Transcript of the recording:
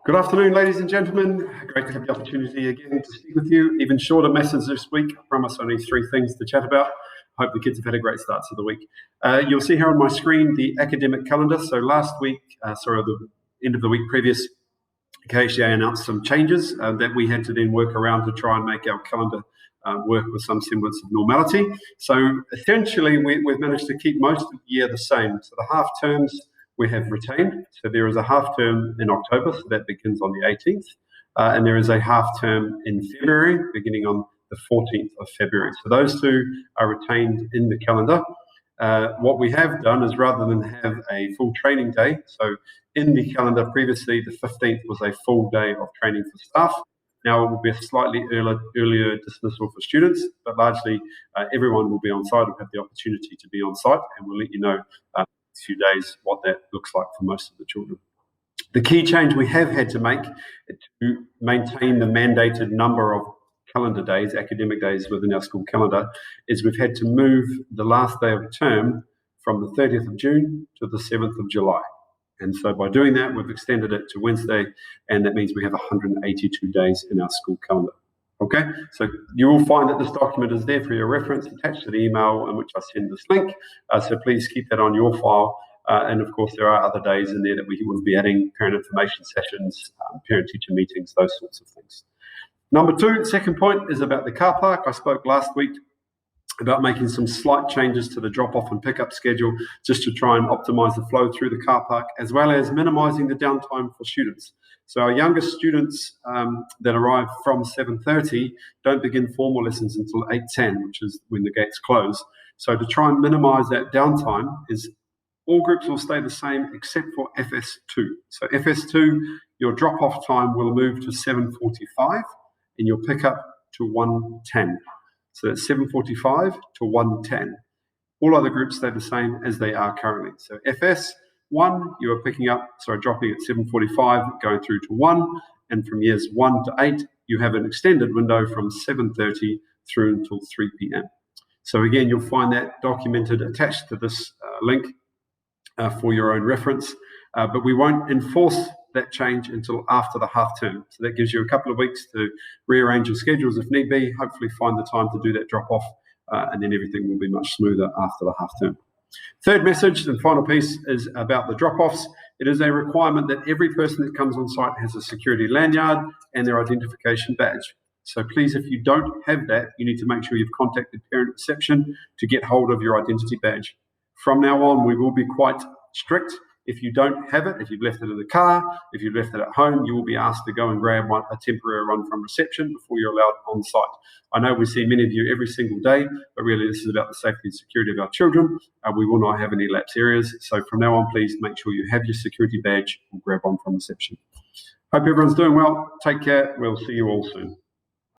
Good afternoon, ladies and gentlemen. Great to have the opportunity again to speak with you. Even shorter message this week. I promise only 3 things to chat about. Hope the kids have had a great start to the week. You'll see here on my screen the academic calendar. So last week, the end of the week previous, KHDA announced some changes that we had to then work around to try and make our calendar work with some semblance of normality. So essentially, we've managed to keep most of the year the same. So the half terms we have retained. So there is a half term in October, so that begins on the 18th. And there is a half term in February, beginning on the 14th of February. So those 2 are retained in the calendar. What we have done is rather than have a full training day, so in the calendar previously, the 15th was a full day of training for staff. Now it will be a slightly earlier dismissal for students, but largely everyone will be on site and have the opportunity to be on site, and we'll let you know few days what that looks like for most of the children. The key change we have had to make to maintain the mandated number of calendar days, academic days within our school calendar, is we've had to move the last day of term from the 30th of June to the 7th of July. And so by doing that, we've extended it to Wednesday, and that means we have 182 days in our school calendar. Okay, so you will find that this document is there for your reference, attached to the email in which I send this link. So please keep that on your file. And of course, there are other days in there that we will be adding parent information sessions, parent-teacher meetings, those sorts of things. Number 2, second point, is about the car park. I spoke last week about making some slight changes to the drop-off and pick-up schedule just to try and optimize the flow through the car park, as well as minimizing the downtime for students. So our youngest students that arrive from 7:30 don't begin formal lessons until 8:10, which is when the gates close. So to try and minimize that downtime is all groups will stay the same except for FS2. So FS2, your drop-off time will move to 7:45 and your pickup to 1:10. So that's 7:45 to 1:10. All other groups stay the same as they are currently. So FS1, you are dropping at 7:45, going through to 1, and from years 1 to 8, you have an extended window from 7:30 through until 3 p.m. So again, you'll find that documented attached to this link for your own reference, but we won't enforce that change until after the half term. So that gives you a couple of weeks to rearrange your schedules if need be, hopefully find the time to do that drop off, and then everything will be much smoother after the half term. Third message and final piece is about the drop-offs. It is a requirement that every person that comes on site has a security lanyard and their identification badge. So please, if you don't have that, you need to make sure you've contacted parent reception to get hold of your identity badge. From now on, we will be quite strict. If you don't have it, if you've left it in the car, if you've left it at home, you will be asked to go and grab a temporary one from reception before you're allowed on site. I know we see many of you every single day, but really this is about the safety and security of our children. We will not have any lapse areas. So from now on, please make sure you have your security badge and grab one from reception. Hope everyone's doing well. Take care. We'll see you all soon.